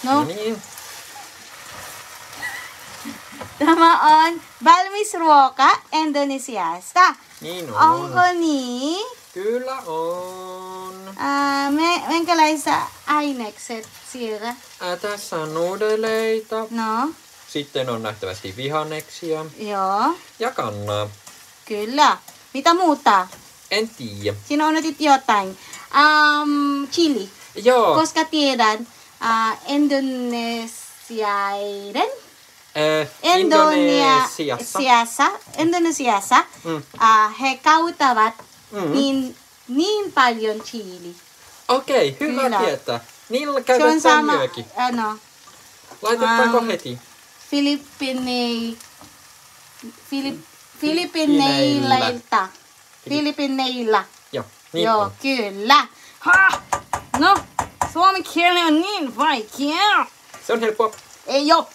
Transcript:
No niin. tämä on valmis ruoka Indonesiasta. Niin on. Onko niin? Kyllä on. Minkälaisia ainekset siellä? Tässä on nuudeleita. No, Sitten on nähtävästi vihanneksia. joo, Ja kannaa. kyllä. Mitä muuta? En tiedä. Siinä on nyt jotain. Chili. Joo. Koska tiedän, Indonesiaiden Indonesiassa he käyttävät niin paljon chili. Okei, hyvä Kyllä. tietää. Niillä Se on käytetään sama, myökin. no, Laitetaanko heti? Filippineillä. Joo, niin Joo, on. kyllä. No, suomen kieli on niin vaikea. Se on helppoa. Ei oo.